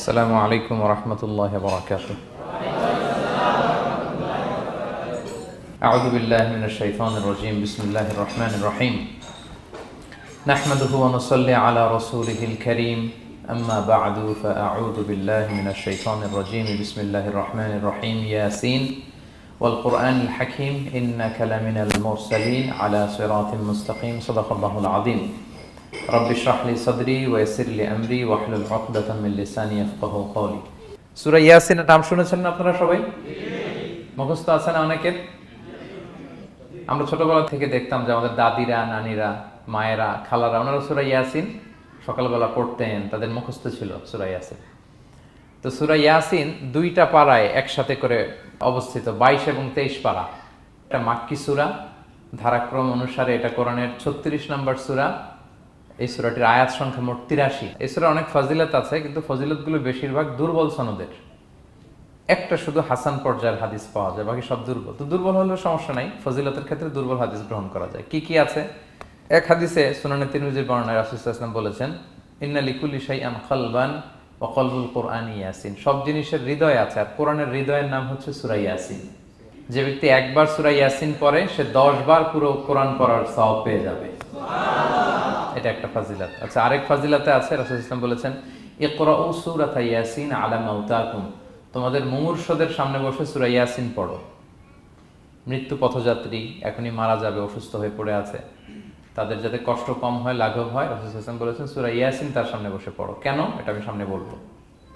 السلام عليكم ورحمة الله وبركاته. أعوذ بالله من الشيطان الرجيم. بسم الله الرحمن الرحيم. نحمده ونصلي على رسوله الكريم. أما بعد فأعوذ بالله من الشيطان الرجيم. بسم الله الرحمن الرحيم. ياسين والقرآن الحكيم إنك لمن المرسلين على صراط مستقيم. صدق الله العظيم. رب اشرح لي صدري ويسر لي أمري واحلل عقدة من لساني يفقهوا قولي. সূরা ইয়াসিনের নাম শুনেছেন না আপনারা সবাই? মুখস্থ আছে না অনেকের? আমরা ছোটবেলা থেকে দেখতাম যে আমাদের দাদিরা, নানিরা, মায়েরা, খালারা ওনারা সূরা ইয়াসিন সকালবেলা পড়তেন, তাদের মুখস্থ ছিল সূরা ইয়াসিন। তো সূরা ইয়াসিন দুইটা পারায় একসাথে করে অবস্থিত, 22 এবং 23 পারা। এটা মাক্কি সূরা, ধারাক্রম অনুসারে এটা কোরআনের 36 নম্বর সূরা। এই সূরাটির আয়াত সংখ্যা মোট 83। এই সূরার অনেক ফজিলত আছে, কিন্তু ফজিলতগুলো বেশিরভাগ দুর্বল সনদের। একটা শুধু হাসান পর্যায়ের হাদিস পাওয়া যায়, বাকি সব দুর্বল। তো দুর্বল হলেও সমস্যা নাই, ফজিলতের ক্ষেত্রে দুর্বল হাদিস গ্রহণ করা যায়। কি কি আছে? এক হাদিসে সুনানে তিরমিজির বর্ণনায় রাসূল সাল্লাল্লাহু আলাইহি ওয়াসাল্লাম বলেছেন, ইন্না লিকুল্লি শাইআন কলবান ওয়া কলবুল কুরআনি ইয়াসিন। সব জিনিসের হৃদয় আছে, আর কোরআনের হৃদয়ের নাম হচ্ছে সূরা ইয়াসিন। যে ব্যক্তি একবার সূরা ইয়াসিন পড়ে, সে 10 বার পুরো কোরআন পড়ার সওয়াব পেয়ে যাবে। এটা একটা ফাজিলত। আচ্ছা, আরেক ফাজিলতে আছে, রাসূল সাল্লাল্লাহু আলাইহি ওয়াসাল্লাম বলেছেন, ইকরাউ সূরাতা ইয়াসিন আলা মাউতাকুম। তোমাদের মুমূর্ষদের সামনে বসে সূরা ইয়াসিন পড়ো। মৃত্যু পথযাত্রী এখনই মারা যাবে, অসুস্থ হয়ে পড়ে আছে, তাদের যাতে কষ্ট কম হয়, লাঘব হয়, রাসূল সাল্লাল্লাহু আলাইহি ওয়াসাল্লাম বলেছেন সূরা ইয়াসিন তার সামনে বসে পড়ো। কেন? এটা আমি সামনে বলবো।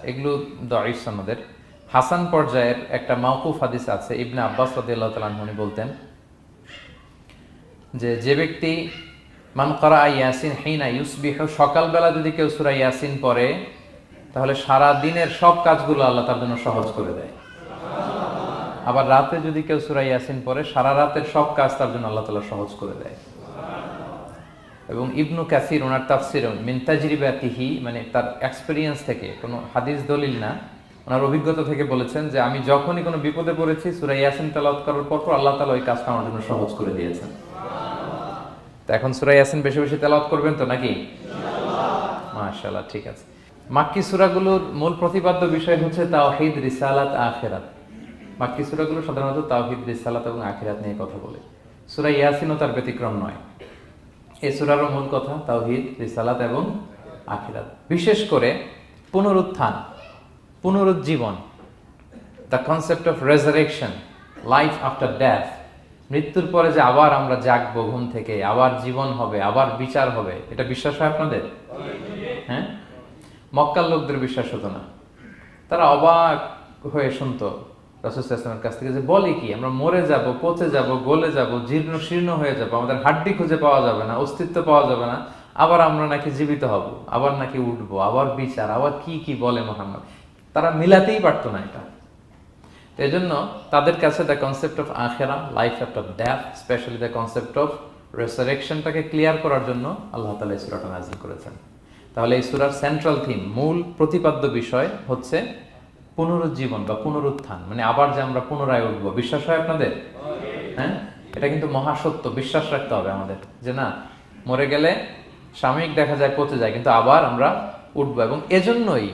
এগুলো দাঈফ সনদের। হাসান পর্যায়ের একটা মাওকুফ হাদিস আছে, ইবনে আব্বাস রাদিয়াল্লাহু তাআলা আনহু বলতেন যে ব্যক্তি মান ক্বারা ইয়াসিন হিনা ইউসবিহু, সকালবেলা যদি কেউ সূরা ইয়াসিন পড়ে, তাহলে সারা দিনের সব কাজগুলো আল্লাহ তার জন্য সহজ করে দেয়। আবার রাতে যদি কেউ সূরা ইয়াসিন পড়ে, সারা রাতের সব কাজ তার জন্য আল্লাহ তাআলা সহজ করে দেয়। এবং ইবনু কাসির ওনার তাফসির মিন তাজরিবাতিহি, মানে তার এক্সপেরিয়েন্স থেকে, কোনো হাদিস দলিল না, ওনার অভিজ্ঞতা থেকে বলেছেন যে আমি যখনই কোনো বিপদে পড়েছি, সূরা ইয়াসিন তেলাওয়াত করার পর আল্লাহ তাআলা ওই কাজটা আমার জন্য সহজ করে দিয়েছেন। তো এখন সূরা ইয়াসিন বেশি বেশি তেলাওয়াত করবেন তো নাকি? ইনশাআল্লাহ। মাশাআল্লাহ, ঠিক আছে। মাক্কি সূরাগুলোর মূল প্রতিপাদ্য বিষয় হচ্ছে তাওহীদ, রিসালাত, আখিরাত। মাক্কি সূরাগুলো সাধারণত তাওহীদ, রিসালাত এবং আখিরাত নিয়ে কথা বলে। সূরা ইয়াসিনও তার ব্যতিক্রম নয়। এই সূরারও মূল কথা তাওহীদ, রিসালাত এবং আখিরাত। বিশেষ করে পুনরুত্থান, পুনরুজ্জীবন, the concept of resurrection, life after death, মৃত্যুর পরে যে আবার আমরা জাগবো ঘুম থেকে, আবার জীবন হবে, আবার বিচার হবে, এটা বিশ্বাস হয় আপনাদের? হ্যাঁ, মক্কার লোকদের বিশ্বাস হতো না। তারা অবাক হয়ে শুনতো রাসূল সাল্লাল্লাহু আলাইহি ওয়াসাল্লামের কাছ থেকে যে বলে কি, আমরা মরে যাব, পচে যাব, গলে যাব, জীর্ণ শীর্ণ হয়ে যাব, আমাদের হাড্ডি খুঁজে পাওয়া যাবে না, অস্তিত্ব পাওয়া যাবে না, আবার আমরা নাকি জীবিত হব, আবার নাকি উঠবো, আবার বিচার, আবার কি কি বলে মুহাম্মদ। তারা মিলাতেই পারতো না এটা। এই জন্য তাদের কাছে দ্য কনসেপ্ট অফ আখিরা, life after death, specially the concept of রেসারেকশনটাকে ক্লিয়ার করার জন্য আল্লাহ তাআলা এই সূরাটা নাযিল করেছেন। তাহলে এই সূরার সেন্ট্রাল থিম, মূল প্রতিপাদ্য বিষয় হচ্ছে পুনরুজ্জীবন বা পুনরুত্থান, মানে আবার যে আমরা পুনরায় উঠবো। বিশ্বাস হয় আপনাদের? হ্যাঁ, এটা কিন্তু মহাসত্য, বিশ্বাস রাখতে হবে আমাদের যে না, মরে গেলে সাময়িক দেখা যায় পচে যায়, কিন্তু আবার আমরা উঠবো। এবং এজন্যই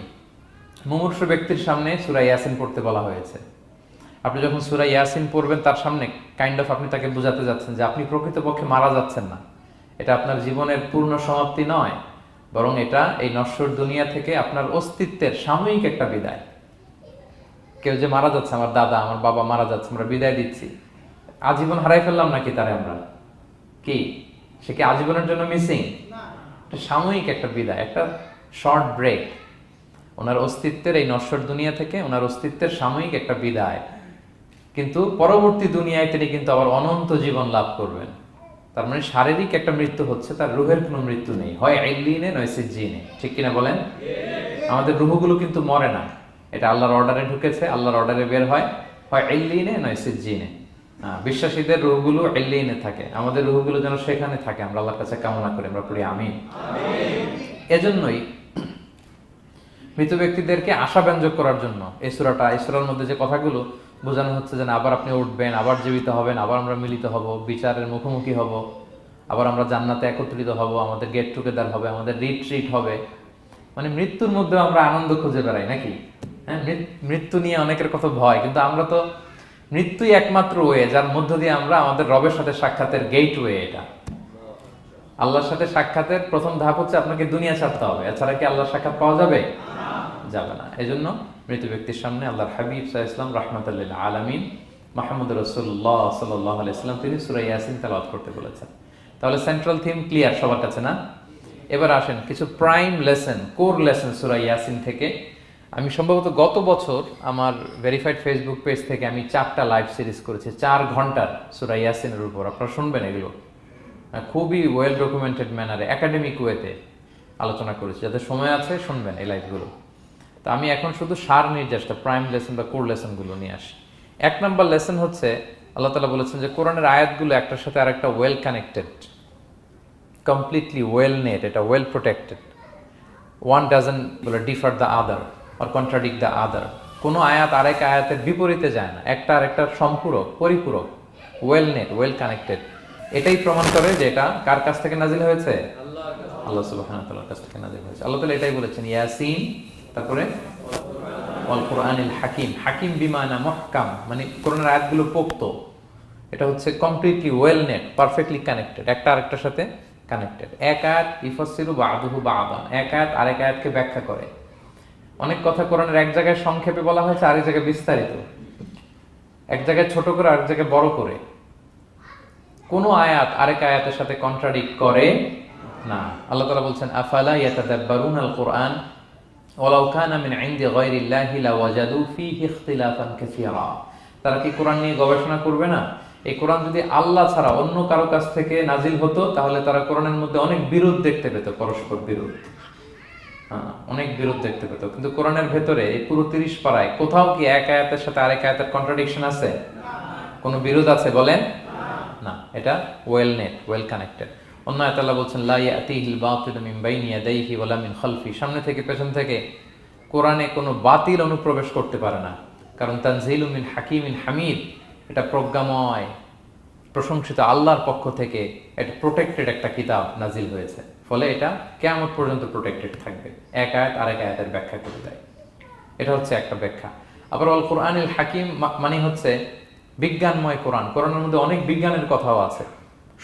মুমূর্ষু ব্যক্তির সামনে সূরা ইয়াসিন পড়তে বলা হয়েছে। আপনি যখন সূরা ইয়াসিন পড়বেন, তার সামনে কাইন্ড অফ আপনি তাকে বোঝাতে যাচ্ছেন যে আপনি প্রকৃতপক্ষে মারা যাচ্ছেন না, এটা আপনার জীবনের পূর্ণ সমাপ্তি নয়, বরং এটা এই নশ্বর দুনিয়া থেকে আপনার অস্তিত্বের সাময়িক একটা বিদায়। কেউ যে মারা যাচ্ছে, আমার দাদা, আমার বাবা মারা যাচ্ছে, আমরা বিদায় দিচ্ছি, আজীবন হারাই ফেললাম নাকি তারে আমরা? কি সে কি আজীবনের জন্য মিসিং? সাময়িক একটা বিদায়, একটা শর্ট ব্রেক। ওনার অস্তিত্বের এই নশ্বর দুনিয়া থেকে ওনার অস্তিত্বের সাময়িক একটা বিদায়, কিন্তু পরবর্তী দুনিয়ায় তিনি কিন্তু আবার অনন্ত জীবন লাভ করবেন। তার মানে শারীরিক একটা মৃত্যু হচ্ছে, তার রুহের কোনো মৃত্যু নেই, হয় ইল্লিনে নয় সিজ্জিনে। ঠিক কিনা বলেন? আমাদের রুহগুলো কিন্তু মরে না, এটা আল্লাহর অর্ডারে ঢুকেছে, আল্লাহর অর্ডারে বের হয়, হয় ইল্লিনে নয় সিজ্জিনে। বিশ্বাসীদের রুহগুলো ইল্লিনে থাকে, আমাদের রুহগুলো যেন সেখানে থাকে, আমরা আল্লাহর কাছে কামনা করি, আমরা পড়ি আমিন। এজন্যই মৃত ব্যক্তিদেরকে আশাব্যঞ্জক করার জন্য এই সূরার মধ্যে যে কথাগুলো বোঝানো হচ্ছে যে আবার আপনি উঠবেন, আবার জীবিত হবেন, আবার আমরা মিলিত হব, বিচারের মুখোমুখি হব, আবার আমরা জান্নাতে একত্রিত হব, আমাদের গেট টুগেদার হবে, আমাদের রিট্রিট হবে, মানে মৃত্যুর মধ্যে আমরা আনন্দ খুঁজে বেড়াই নাকি? হ্যাঁ, মৃত্যু নিয়ে অনেকের কথা ভয়, কিন্তু আমরা তো মৃত্যুই একমাত্র ওয়ে যার মধ্য দিয়ে আমরা আমাদের রবের সাথে সাক্ষাতের গেট ওয়ে। এটা আল্লাহর সাথে সাক্ষাতের প্রথম ধাপ হচ্ছে আপনাকে দুনিয়া ছাড়তে হবে, এছাড়া কি আল্লাহর সাক্ষাৎ পাওয়া যাবে? যাবে না। এই জন্য মৃত ব্যক্তির সামনে আল্লাহর হাবিব সাল্লাল্লাহু আলাইহি ওয়াসাল্লাম রাহমাতুল লিল আলামিন মুহাম্মদ রাসূলুল্লাহ সাল্লাল্লাহু আলাইহি ওয়াসাল্লাম তিনি সূরা ইয়াসিন তেলাওয়াত করতে বলেছেন। তাহলে সেন্ট্রাল থিম ক্লিয়ার সবার কাছে না? এবার আসেন কিছু প্রাইম লেসন, কোর লেসন সূরা ইয়াসিন থেকে। আমি সম্ভবত গত বছর আমার ভেরিফাইড ফেসবুক পেজ থেকে আমি 4টা লাইভ সিরিজ করেছি 4 ঘন্টার সূরা ইয়াসিনের উপর। আপনারা শুনবেন এগুলো, খুবই ওয়েল ডকুমেন্টেড ম্যানারে একাডেমিক ওয়েতে আলোচনা করেছি। যাদের সময় আছে শুনবেন এই লাইভগুলো। তো আমি এখন শুধু সার নির্যাসটা প্রাইম লেসন বা কোর লেসনগুলো নিয়ে আসি। 1 নম্বর লেসন হচ্ছে আল্লাহ তাআলা বলেছেন যে কোরআনের আয়াতগুলো একটার সাথে আরেকটা well connected, completely well knit, এটা well protected. One doesn't differ the other or contradict the other. কোনো আয়াত আরেক আয়াতের বিপরীতে যায় না, একটা আরেকটার সম্পূরক, পরিপূরক, ওয়েল নেট, ওয়েল কানেক্টেড। এটাই প্রমাণ করে যে এটা কার কাছ থেকে নাজিল হয়েছে? আল্লাহ সুবহানাহু ওয়া তাআলার কাছ থেকে নাজিল হয়েছে। আল্লাহ তাআলা এটাই বলেছেন ইয়াসিন, তারপরে ওয়াল কুরআনিল হাকিম। হাকিম বিমানা মুহকাম, মানে কোরআনের আয়াতগুলো পোক্ত। এটা হচ্ছে completely well net, perfectly connected, একটা আরেকটার সাথে কানেক্টেড। এক আয়াত ইফাসসিরু বা'দুহু বা'দান, এক আয়াত আরেক আয়াতকে ব্যাখ্যা করে। অনেক কথা কোরআনের এক জায়গায় সংক্ষেপে বলা হয়েছে, আরেক জায়গায় বিস্তারিত, এক জায়গায় ছোট করে আরেক জায়গায় বড় করে। কোন আয়াত আরেক আয়াতের সাথে কন্ট্রাডিক্ট করে না। আল্লাহ তাআলা বলছেন আফালা ইয়াতাদাব্বারুনাল কুরআন ওয়ালাউ কানা মিন ইনদি গায়রিল্লাহি লাওয়াজাদু ফীহি ইখতিলাফান কাসীরা। তারা কি কোরআন নিয়ে গবেষণা করবে না? এই কোরআন যদি আল্লাহ ছাড়া অন্য কারো কাছ থেকে নাজিল হতো তাহলে তারা কোরআনের মধ্যে অনেক বিরোধ দেখতে পেত, পরস্পর বিরোধ, অনেক বিরোধ দেখতে পেত। কিন্তু কোরআনের ভেতরে এই পুরো 30 পারায় কোথাও কি এক আয়াতের সাথে আরেক আয়াতের কন্ট্রাডিকশন আছে? কোনো বিরোধ আছে বলেন? না, এটা ওয়েল নেট, ওয়েল কানেক্টেড। অন্য আয়াতে আল্লাহ বলছেন লা ইয়াতিহিল বাতিলু মিন বাইনি ইয়াদাইহি ওয়ালা মিন খালফি। সামনে থেকে পেছন থেকে কোরআনে কোনো বাতিল অনুপ্রবেশ করতে পারে না, কারণ তানজিলুম মিন হাকিমিন হামিদ, এটা প্রজ্ঞাময় প্রশংসিত আল্লাহর পক্ষ থেকে এটা প্রোটেক্টেড একটা কিতাব নাজিল হয়েছে। ফলে এটা কিয়ামত পর্যন্ত প্রোটেক্টেড থাকবে। এক আয়াত আরেক আয়াতের ব্যাখ্যা করে দেয়, এটা হচ্ছে একটা ব্যাখ্যা। আবার আল কোরআনিল হাকিম মানে হচ্ছে বিজ্ঞানময় কোরআন। কোরআনের মধ্যে অনেক বিজ্ঞানের কথাও আছে।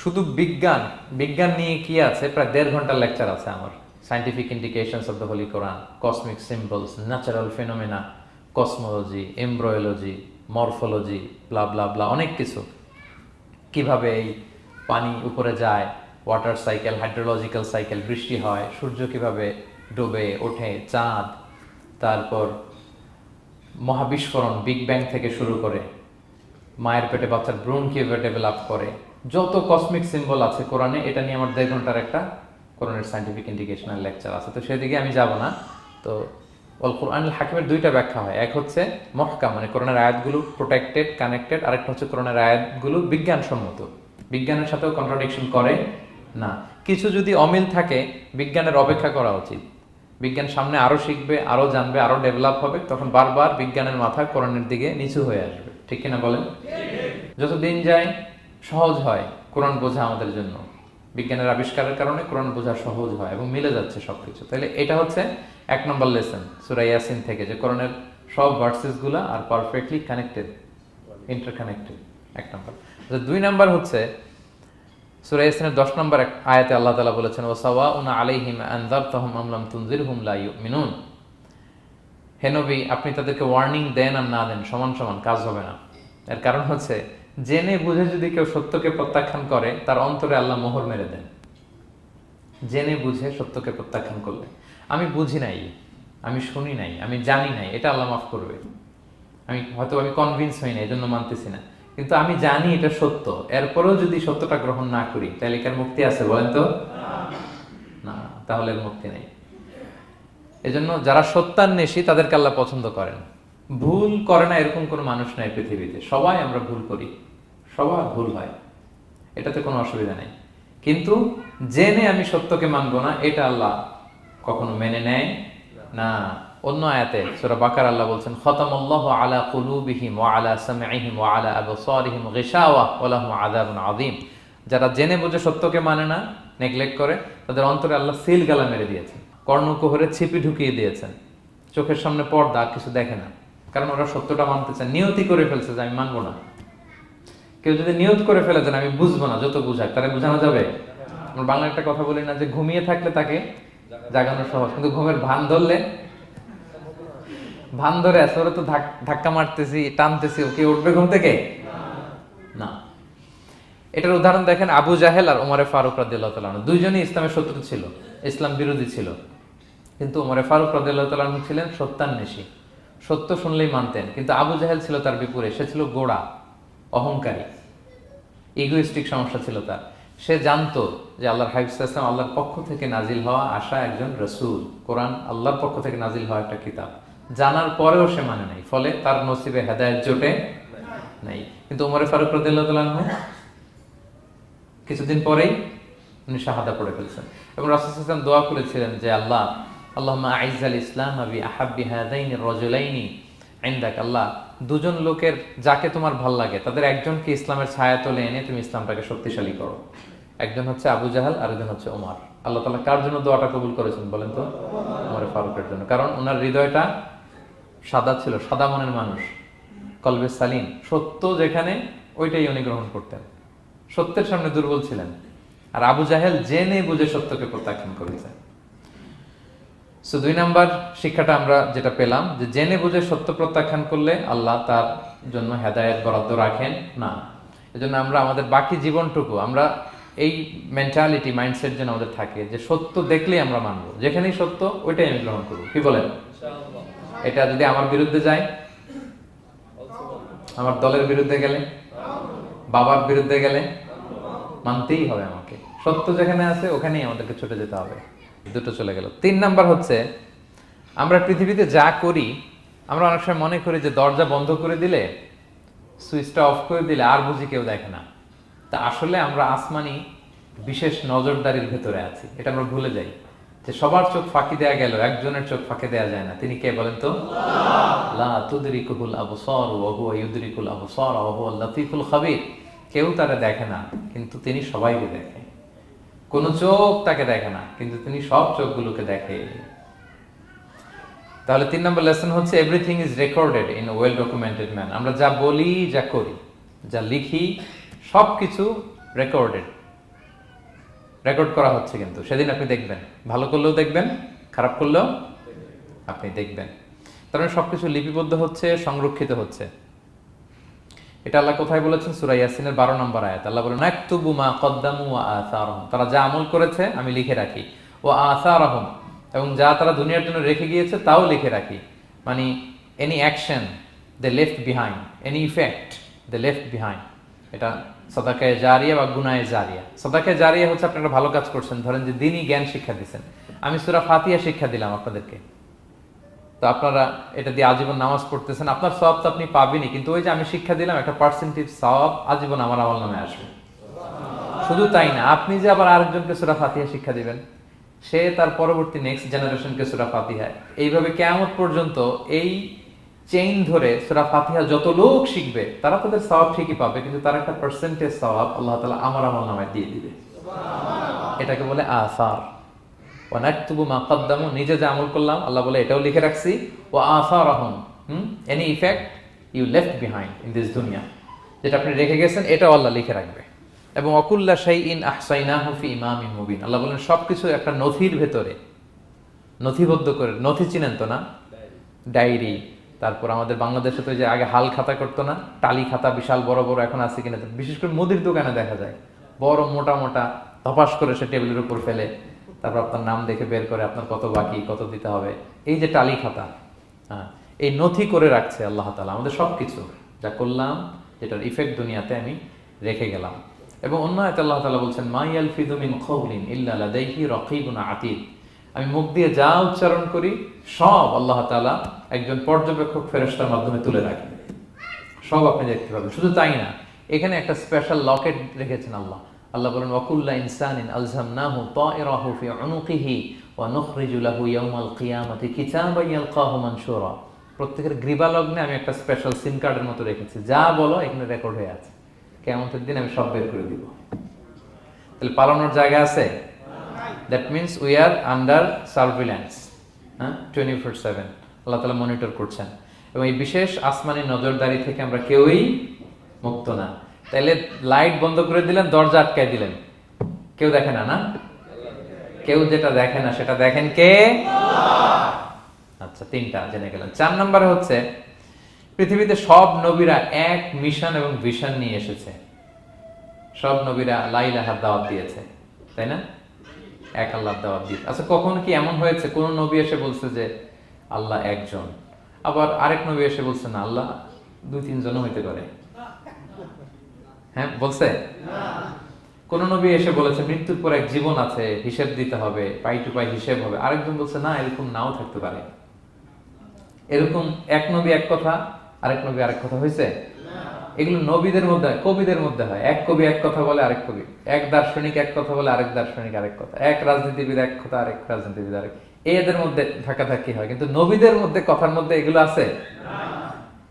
শুধু বিজ্ঞান নিয়ে কি আছে, প্রায় 1.5 ঘন্টার লেকচার আছে আমার। Scientific indications of the holy Quran, cosmic symbols, natural phenomena, cosmology, embryology, morphology, blah blah blah, অনেক কিছু। কিভাবে এই পানি উপরে যায়, ওয়াটার সাইকেল, হাইড্রোলজিক্যাল সাইকেল, বৃষ্টি হয়, সূর্য কিভাবে ডুবে ওঠে, চাঁদ, তারপর মহাবিস্ফোরণ, বিগ ব্যাং থেকে শুরু করে মায়ের পেটে বাচ্চার ভ্রূণ কিভাবে ডেভেলপ করে, যত কসমিক সিম্বল আছে কোরআনে, এটা নিয়ে আমার 1.5 ঘন্টার একটা কোরআনের সায়েন্টিফিক ইন্ডিকেশনাল লেকচার আছে। তো সেদিকে আমি যাব না। তো আল কোরআনুল হাকিমের 2টা ব্যাখ্যা হয়। এক হচ্ছে মুহকাম, মানে কোরআনের আয়াতগুলো প্রোটেক্টেড, কানেক্টেড। আরেকটা হচ্ছে কোরআনের আয়াতগুলো বিজ্ঞানসম্মত, বিজ্ঞানের সাথেও কন্ট্রাডিকশন করে না। কিছু যদি অমিল থাকে, বিজ্ঞানের অপেক্ষা করা উচিত। বিজ্ঞান সামনে আরো শিখবে, আরো জানবে, আরো ডেভেলপ হবে, তখন বারবার বিজ্ঞানের মাথা কোরআনের দিকে নিচু হয়ে আসবে। ঠিক কিনা বলেন? যত দিন যায় সহজ হয় কোরআন বোঝা আমাদের জন্য। বিজ্ঞানের আবিষ্কারের কারণে কোরআন বোঝা সহজ হয় এবং মিলে যাচ্ছে সবকিছু। তাহলে এটা হচ্ছে 1 নম্বর লেসন সূরা ইয়াসিন থেকে, যে কোরআনের সব ভার্সেস গুলা আর পারফেক্টলি কানেক্টেড, ইন্টারকানেক্টেড। 1 নম্বর। 2 নম্বর হচ্ছে সূরা ইয়াসিনের 10 নম্বর আয়াতে আল্লাহ তাআলা বলেছেন ওয়াসাওয়াউন আলাইহিম আনযারতাহুম আম লাম তুনজিরহুম লা ইউমিনুন। হে নবী, আপনি তাদেরকে ওয়ার্নিং দেন আর না দেন, সমান সমান, কাজ হবে না। এর কারণ হচ্ছে জেনে বুঝে যদি কেউ সত্যকে প্রত্যাখ্যান করে, তার অন্তরে আল্লাহ মোহর মেরে দেন। জেনে বুঝে সত্যকে প্রত্যাখ্যান করলে, আমি বুঝি নাই, আমি শুনি নাই, আমি জানি নাই, এটা আল্লাহ মাফ করবে। আমি কনভিন্স হই না, এই জন্য মানতেছি না, কিন্তু আমি জানি এটা সত্য, এরপরেও যদি সত্যটা গ্রহণ না করি, তাহলে কার মুক্তি আছে বলেন তো? না, তাহলে মুক্তি নেই। এজন্য যারা সত্যান্বেষী তাদেরকে আল্লাহ পছন্দ করেন। ভুল করে না এরকম কোনো মানুষ নাই পৃথিবীতে। সবাই আমরা ভুল করি, সবার ভুল হয়, এটাতে কোনো অসুবিধা নেই। কিন্তু জেনে আমি সত্যকে মানবো না, এটা আল্লাহ কখনো মেনে নেয় না। অন্য আয়াতে সূরা বাকারা আল্লাহ বলছেন খতামাল্লাহু আলা কুলুবিহিম ওয়া আলা সামঈহিম ওয়া আলা আবসারিহিম গিশাওয়া ওয়া লাহুম আযাবুন আযীম। যারা জেনে বুঝে সত্যকে মানে না, নেগলেক্ট করে, তাদের অন্তরে আল্লাহ সিল গালা মেরে দিয়েছেন। কর্ণকুহরে ছিপি ঢুকিয়ে দিয়েছেন, চোখের সামনে পর্দা, কিছু দেখে না, কারণ ওরা সত্যটা মানতে চায়, নিয়তি করে ফেলছে যে আমি মানবো না। কেউ যদি নিয়ত করে ফেলে দেন আমি বুঝবো না, যত বুঝাক তারা বোঝানো যাবে। আমরা বাংলা একটা কথা বলি না যে ঘুমিয়ে থাকলে তাকে জাগানো সহজ, কিন্তু ঘুমের ভান ধরলে, ভান ধরে আছে ওরা তো ধাক্কা মারতেছি টানতেছি, ওকে উঠবে ঘুম থেকে না। এটার উদাহরণ দেখেন আবু জাহেল আর ওমরে ফারুক রাদিয়াল্লাহু তাআলা আনহু, দুইজনই ইসলামের শত্রু ছিল, ইসলাম বিরোধী ছিল, কিন্তু ওমরে ফারুক রাদিয়াল্লাহু তাআলা আনহু ছিলেন সত্যান্বেষী, সত্য শুনলেই মানতেন। কিন্তু আবু জাহেল ছিল তার বিপরীত, সে ছিল গোড়া, অহংকারী, ইগোইস্টিক সমস্যা ছিল তার। সে জানতো যে আল্লাহর হাবিব সাল্লাল্লাহু আলাইহি ওয়াসাল্লাম আল্লাহর পক্ষ থেকে নাজিল হওয়া আসা একজন রাসূল, কোরআন আল্লাহর পক্ষ থেকে নাজিল হওয়া একটা কিতাব, জানার পরেও সে মানে নাই, ফলে তার নসিবে হেদায়েত জোটে নাই। কিন্তু ওমরে ফারুক রাদিয়াল্লাহু তাআলা আনহু কিছুদিন পরেই উনি শাহাদা পড়ে ফেলছেন, এবং রাসূল সাল্লাল্লাহু আলাইহি ওয়াসাল্লাম দোয়া করেছিলেন যে আল্লাহ আল্লাহুম্মা আইজ্জাল ইসলাম বি আহাব্বি হাযাইনির রাজুলাইনি ইনদাক, আল্লাহ দুজন লোকের যাকে তোমার ভাল লাগে তাদের একজনকে ইসলামের ছায়াতলে এনে তুমি ইসলামটাকে শক্তিশালী করো। একজন হচ্ছে আবু জাহাল আর একজন হচ্ছে ওমর। আল্লাহ তাআলা কার জন্য দোয়াটা কবুল করেছেন বলেন তো? ওমর ফারুকের জন্য, কারণ ওনার হৃদয়টা সাদা ছিল, সাদা মনের মানুষ, কলবে সালিম, সত্য যেখানে ওইটাই উনি গ্রহণ করতেন, সত্যের সামনে দুর্বল ছিলেন। আর আবু জাহেল জেনে বুঝে সত্যকে প্রত্যাখ্যান করেছে। সো 2 নাম্বার শিক্ষাটা আমরা যেটা পেলাম, যে জেনে বুঝে সত্য প্রত্যাখ্যান করলে আল্লাহ তার জন্য হেদায়েত বরাদ্দ রাখেন না। এজন্য আমরা আমাদের বাকি জীবনটুকু আমরা এই মেন্টালিটি, মাইন্ডসেট যেন আমাদের থাকে যে সত্য দেখলেই আমরা মানবো, যেখানেই সত্য ওইটাই আমি গ্রহণ করবো। কি বলেন? এটা যদি আমার বিরুদ্ধে যায়, আমার দলের বিরুদ্ধে গেলে, বাবার বিরুদ্ধে গেলে, মানতেই হবে আমাকে। সত্য যেখানে আছে ওখানেই আমাদেরকে ছুটে যেতে হবে। দুটো চলে গেল। 3 নাম্বার হচ্ছে আমরা পৃথিবীতে যা করি, আমরা অনেক সময় মনে করি যে দরজা বন্ধ করে দিলে, সুইচটা অফ করে দিলে আর বুঝি কেউ দেখে না। তা আসলে আমরা আসমানি বিশেষ নজরদারির ভেতরে আছি, এটা আমরা ভুলে যাই যে সবার চোখ ফাঁকি দেয়া গেল, একজনের চোখ ফাঁকি দেয়া যায় না। তিনি কে বলেন তো? লা তুদরিকুল আবসার ওয়া হুয়া ইউদরিকুল আবসার ওয়া হুয়াল লাতীফুল খাবীর। কেউ তারে দেখে না, কিন্তু তিনি সবাইকে দেখে। কোন চোখ তাকে দেখে না, কিন্তু তিনি সব চোখগুলোকে দেখে। তাহলে 3 নম্বর লেসন হচ্ছে everything is recorded in well documented man. আমরা যা বলি, যা করি, যা লিখি, সবকিছু রেকর্ডেড, রেকর্ড করা হচ্ছে। কিন্তু সেদিন আপনি দেখবেন, ভালো করলেও দেখবেন, খারাপ করলেও আপনি দেখবেন। তার মানে সবকিছু লিপিবদ্ধ হচ্ছে, সংরক্ষিত হচ্ছে। এটা আল্লাহ কোথায় বলেছেন? সূরা ইয়াসিনের 12 নম্বর আয়াত। আল্লাহ বলেন নাকতুবু মা কদ্দামু ওয়া আসারহুম, তারা যা আমল করেছে আমি লিখে রাখি। ওয়া আসারহুম, এবং যা তারা দুনিয়ার জন্য রেখে গিয়েছে তাও লিখে রাখি। মানে এনি অ্যাকশন দে লেফট বিহাইন্ড, এনি ইফেক্ট দে লেফট বিহাইন্ড। এটা সাদাকায়ে জারিয়া বা গুনায়ে জারিয়া। সাদাকায়ে জারিয়া হচ্ছে আপনি একটা ভালো কাজ করছেন, ধরেন যে দ্বীনি জ্ঞান শিক্ষা দিচ্ছেন, আমি সূরা ফাতিহা শিক্ষা দিলাম আপনাদেরকে, তো আপনারা এটা দিয়ে আজীবন নামাজ পড়তেছেন, আপনার সওয়াব তো আপনি পাবেনই, কিন্তু ওই যে আমি শিক্ষা দিলাম একটা পার্সেন্টেজ সওয়াব আজীবন আমার আমল নামে আসবে। শুধু তাই না, আপনি যে আবার আরেকজনকে সূরা ফাতিহা শিক্ষা দিবেন, সে তার পরবর্তী নেক্সট জেনারেশনকে সূরা ফাতিহা, এইভাবে কিয়ামত পর্যন্ত এই চেইন ধরে সূরা ফাতিহা যত লোক শিখবে তারা তাদের সওয়াব ঠিকই পাবে, কিন্তু তার একটা পার্সেন্টেজ সওয়াব আল্লাহ তাআলা আমার আমল নামায় দিয়ে দিবে। এটাকে বলে আসার। ওয়া নাকতুবু মা কদ্দামু, নিজে যা আমল করলাম আল্লাহ বলে এটাও লিখে রাখছি। ওয়া আসারহুম, any effect you left behind in this দুনিয়া, যেটা আপনি রেখে গেছেন এটাও আল্লাহ লিখে রাখবে। এবং ওয়াকুল্লা শাইইন আহসাইনাহু ফি ইমামিন মুবিন, আল্লাহ বলেন সবকিছু একটা নথির ভেতরে নথিবদ্ধ করে। নথি চিনেন তো না? ডায়েরি। তারপর আমাদের বাংলাদেশে তো যে আগে হাল খাতা করতো না, টালি খাতা বিশাল বড় বড়, এখন আছে কিনা, বিশেষ করে মুদির দোকানে দেখা যায় বড় মোটা মোটা ধপাস করে সে টেবিলের উপর ফেলে, তারপর আপনার নাম দেখে বের করে আপনার কত বাকি, কত দিতে হবে, এই যে টালি খাতা, হ্যাঁ, এই নথি করে রাখছে আল্লাহ তাআলা আমাদের সবকিছু যা করলাম, যেটার ইফেক্ট দুনিয়াতে আমি রেখে গেলাম। এবং অন্য আয়াতে আল্লাহ তাআলা বলছেন মা ইয়ালফিযু মিন কাওলিন ইল্লা লাদাইহি রাকীবুন আতীদ, আমি মুখ দিয়ে যা উচ্চারণ করি সব আল্লাহ তাআলা একজন পর্যবেক্ষক ফেরেশতার মাধ্যমে তুলে রাখেন, সব আপনি দেখতে পাবেন। শুধু তাই না, এখানে একটা স্পেশাল লকেট রেখেছেন আল্লাহ। আল্লাহ বলেন ওয়াকুল্লা ইনসানিন আলজামনাহু তায়রাহু ফি উনুকিহি ওয়া নুখরিজু লাহু ইয়াওমাল কিয়ামাতি কিতাবান ইয়ালকাহু মানশুরা, প্রত্যেকের গ্রীবালগ্নে আমি একটা স্পেশাল সিম কার্ডের মতো রেখেছি, যা বলো এখানে রেকর্ড হয়ে আছে, কিয়ামতের দিন আমি সব বের করে দিব। তাহলে পালানোর জায়গা আছে? That means we are under surveillance, হ্যাঁ, 24/7 আল্লাহ তাআলা মনিটর করছেন, এবং এই বিশেষ আসমানি নজরদারি থেকে আমরা কেউই মুক্ত না। তাইলে লাইট বন্ধ করে দিলেন, দরজা আটকায় দিলেন, কেউ দেখে না, না? কেউ যেটা দেখে না সেটা দেখেন কে? আচ্ছা, তিনটা জেনে গেলেন। 4 নম্বরে হচ্ছে পৃথিবীতে সব নবীরা এক মিশন এবং ভিশন নিয়ে এসেছে। সব নবীরা লা ইলাহার দাওয়াত দিয়েছে, তাই না? এক আল্লাহর দাওয়াত দিয়েছে। আচ্ছা, কখনো কি এমন হয়েছে কোন নবী এসে বলছে যে আল্লাহ একজন, আবার আরেক নবী এসে বলছে না আল্লাহ 2-3 জন হইতে পারে? হ্যাঁ, বলছে? কোন নবী এসে বলেছে মৃত্যুর পর এক জীবন আছে, হিসেব দিতে হবে, পাই টু পাই হিসেব হবে? আরেকজন বলছে না, এরকম নাও থাকতে পারে। এরকম এক নবী এক কথা, আরেক নবী আরেক কথা হয়েছে? এগুলো নবীদের মধ্যে হয়, কবিদের মধ্যে হয়। এক কবি এক কথা বলে, আরেক কবি, এক দার্শনিক এক কথা বলে, আরেক দার্শনিক আরেক কথা, এক রাজনীতিবিদ এক কথা, আরেক রাজনীতিবিদ আরেক, এদের মধ্যে ধাক্কাধাক্কি হয়। কিন্তু নবীদের মধ্যে কথার মধ্যে এগুলো আছে?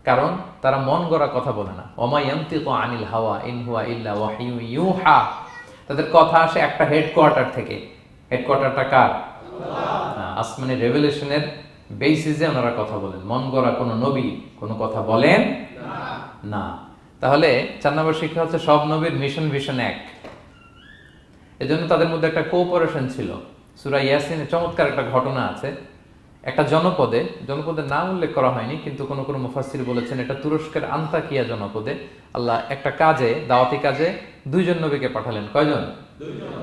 কারণ তারা মন গড়া কথা বলে না। ওমা ইয়ানতিকু আনিল হাওয়া ইন হুয়া ইল্লা ওয়াহয়ু ইউহা। তাদের কথা আসে একটা হেডকোয়ার্টার থেকে। হেডকোয়ার্টারটা কার? আসমানি রেভেলেশনের বেসিসে ওনারা কথা বলেন। মন গড়া কোনো নবী কোনো কথা বলেন না। তাহলে 4 নম্বর শিক্ষা হচ্ছে সব নবীর মিশন ভিশন এক। এজন্য তাদের মধ্যে একটা কোঅপারেশন ছিল। সূরা ইয়াসিনে চমৎকার একটা ঘটনা আছে। একটা জনপদের নাম উল্লেখ করা হয়নি, কিন্তু কোন কোন মুফাসসির বলেছেন এটা তুরস্কের আন্তাকিয়া জনপদে আল্লাহ একটা কাজে, দাওয়াতি কাজে 2 জন নবীকে পাঠালেন। কয়জন? 2 জন।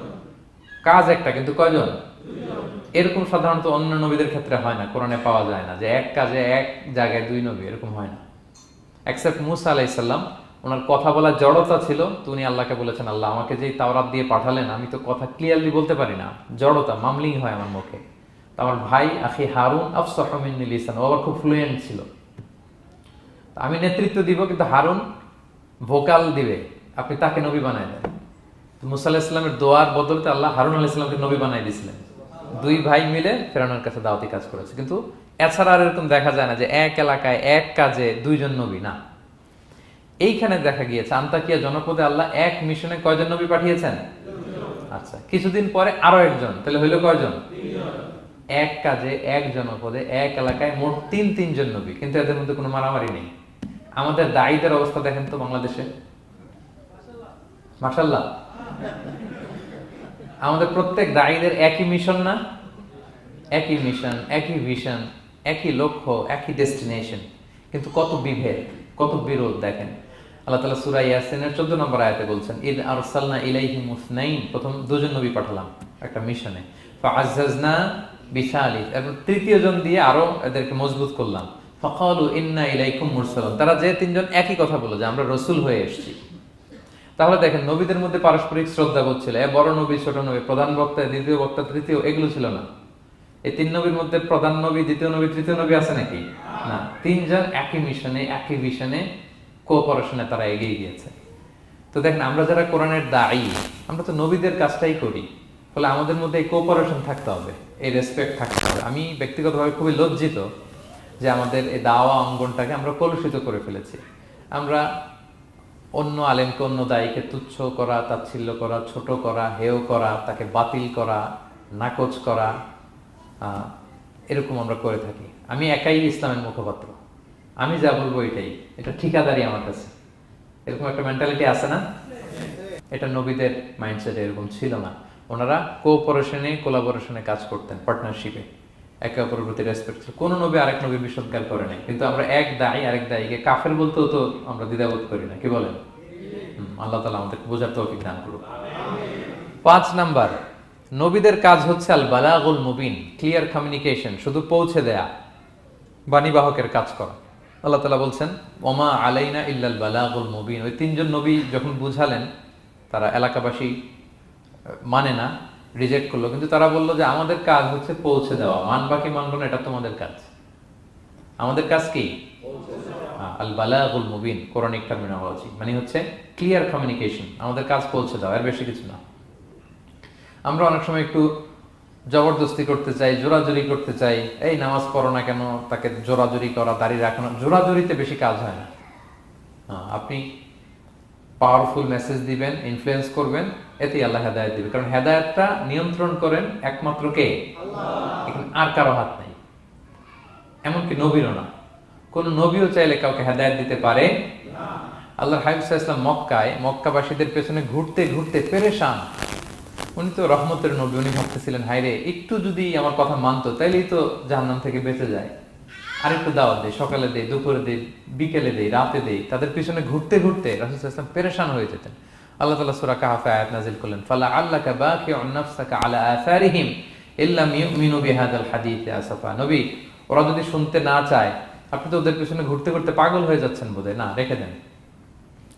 কাজ একটা, কিন্তু কয়জন? 2 জন। এরকম সাধারণত অন্য নবীদের ক্ষেত্রে হয় না, কোরআনে পাওয়া যায় না যে এক কাজে এক জায়গায় 2 নবী, এরকম হয় না। এক্সেপ্ট মুসা আলাইহিস সালাম, ওনার কথা বলার জড়তা ছিল, তো উনি আল্লাহকে বলেছেন আল্লাহ আমাকে যেই তাওরাত দিয়ে পাঠালেন আমি তো কথা ক্লিয়ারলি বলতে পারি না, জড়তা, মামলিং হয় আমার মুখে। আমার ভাই আখি হারুন আফসাহু মিন্নি লিসান, ও আবার খুব ফ্লুয়েন্ট ছিল। আমি নেতৃত্ব দিব, কিন্তু হারুন ভোকাল দিবে, আপনি তাকে নবী বানায় দেন। মুসা আলাইহিস সালামের দোয়ার বদলতে আল্লাহ হারুন আলাইহিস সালামকে নবী বানায় দিয়েছিলেন। 2 ভাই মিলে ফেরাউনের কাছে দাওয়াতি কাজ করেছে। কিন্তু এছাড়া আর এরকম দেখা যায় না যে এক এলাকায় এক কাজে 2 জন নবী, না। এইখানে দেখা গিয়েছে আন্তাকিয়া জনপদে আল্লাহ এক মিশনে কয়জন নবী পাঠিয়েছেন? 2 জন। আচ্ছা, কিছুদিন পরে আরো একজন, তাহলে হইল কয়জন? 3 জন। এক কাজে এক জনপদে এক এলাকায় মোট 3 জন নবী, কিন্তু এদের মধ্যে কোনো মারামারি নেই। আমাদের দায়ীদের অবস্থা দেখেন তো বাংলাদেশে, মাশাআল্লাহ। আমাদের প্রত্যেক দায়ীদের একই মিশন না? একই মিশন, একই ভিশন, একই লক্ষ্য, একই ডেস্টিনেশন, কিন্তু কত বিভেদ, কত বিরোধ দেখেন। আল্লাহ তাআলা সূরা ইয়াসিনের 14 নম্বর আয়াতে বলছেন ইদ আরসালনা ইলাইহিম মুসনাইন, প্রথম 2 জন নবী পাঠালাম একটা মিশনে, ফাআজ্জাজনা বিসালিস, এবং 3য় জন দিয়ে আরো এদেরকে মজবুত করলাম, ফাকালু ইন্না ইলাইকুম মুরসালুন, তারা যে 3 জন একই কথা বলে যে আমরা রাসূল হয়ে এসেছি। তাহলে দেখেন নবীদের মধ্যে পারস্পরিক শ্রদ্ধাবোধ ছিল। বড় নবী, ছোট নবী, প্রধান বক্তা, দ্বিতীয় বক্তা, তৃতীয়, এগুলো ছিল না। এই 3 নবীর মধ্যে প্রধান নবী, দ্বিতীয় নবী, তৃতীয় নবী আছে নাকি? না। 3 জন একই মিশনে, একই ভিশনে, কোঅপারেশনে তারা এগিয়ে গিয়েছে। তো দেখেন আমরা যারা কোরআনের দায়ী, আমরা তো নবীদের কাজটাই করি, ফলে আমাদের মধ্যে এই কোঅপারেশন থাকতে হবে, এই রেসপেক্ট থাকতে হবে। আমি ব্যক্তিগতভাবে খুবই লজ্জিত যে আমাদের এই দাওয়া অঙ্গনটাকে আমরা কলুষিত করে ফেলেছি। আমরা অন্য আলেমকে, অন্য দায়ীকে তুচ্ছ করা, তাচ্ছিল্য করা, ছোট করা, হেয় করা, তাকে বাতিল করা, নাকচ করা, এরকম আমরা করে থাকি। আমি একাই ইসলামের মুখপাত্র, আমি যা বলবো এটাই, এটা ঠিকাদারি আমার কাছে, এরকম একটা মেন্টালিটি আছে না? এটা নবীদের মাইন্ডসেট এরকম ছিল না। ওনারা কোঅপারেশনে, কোলাবোরেশনে কাজ করতেন, পার্টনারশিপে, একে অপরের প্রতি রেসপেক্ট ছিল। কোন নবী আরেক নবীর বিষদগার করে নাই। কিন্তু আমরা এক দায়ী আরেক দায়ীকে কাফের বলতেও তো আমরা দ্বিধাবোধ করি না, কি বলেন? আল্লাহ তাআলা আমাদেরকে বোঝার তৌফিক দান করুন। 5 নাম্বার, নবীদের কাজ হচ্ছে আল বালাগুল মুবিন, ক্লিয়ার কমিউনিকেশন, শুধু পৌঁছে দেয়া, বাণীবাহকের কাজ করা। আল্লাহ তাআলা বলছেন ওমা আলাইনা ইল্লাল বালাগুল মুবিন। ওই 3 জন নবী যখন বুঝালেন, তারা এলাকাবাসী মানে না, রিজেক্ট করলো, কিন্তু তারা বললো যে আমাদের কাজ হচ্ছে পৌঁছে দেওয়া, মানবা কি মানবো না এটা তোমাদের কাজ। আমাদের কাজ কি? আল বালাগুল মুবিন, কোরআনিক টার্মিনোলজি, মানে হচ্ছে ক্লিয়ার কমিউনিকেশন, আমাদের কাজ পৌঁছে দেওয়া, এর বেশি কিছু না। আমরা অনেক সময় একটু জবরদস্তি করতে চাই, জোরাজুরি করতে চাই, এই নামাজ পড়ো না কেন, তাকে জোরাজুরি করা, দাড়ি রাখানো, জোরাজুরিতে বেশি কাজ হয় না। আপনি পাওয়ারফুল মেসেজ দিবেন, ইনফ্লুয়েন্স করবেন, এতেই আল্লাহ হেদায়েত দিবে। কারণ হেদায়েতটা নিয়ন্ত্রণ করেন একমাত্র কে? আল্লাহ। এখানে আর কারো হাত নাই, এমনকি নবীরও না। কোন নবীও চাইলে কাউকে হেদায়েত দিতে পারে না। আল্লাহর হাবিব সাল্লাল্লাহু আলাইহি ওয়াসাল্লাম মক্কাবাসীদের পেছনে ঘুরতে ঘুরতে পেরেশান। উনি তো রহমতের নবী, উনি ভাবতেছিলেন হায়রে একটু যদি আমার কথা মানতো তাইলেই তো জাহান্নাম থেকে বেঁচে যায়। আরেকটু দাওয়াত দেই, সকালে দেই, দুপুরে দেই, বিকেলে দেই, রাতে দেই। তাদের পিছনে ঘুরতে ঘুরতে রাসূল সাল্লাল্লাহু আলাইহি ওয়াসাল্লাম পেরেশান হয়ে যেতেন। আল্লাহ তাআলা সূরা কাহফে আয়াত নাযিল করলেন, ফালা আল্লাকা বাকিউন নাফসাকা আলা আসারিহিম ইল্লাম ইউমিনু বিহাদাল হাদীসি আসাফা। নবী, ওরা যদি শুনতে না চায়, আপনি তো ওদের পিছনে ঘুরতে ঘুরতে পাগল হয়ে যাচ্ছেন বোধহয়, না রেখে দেন,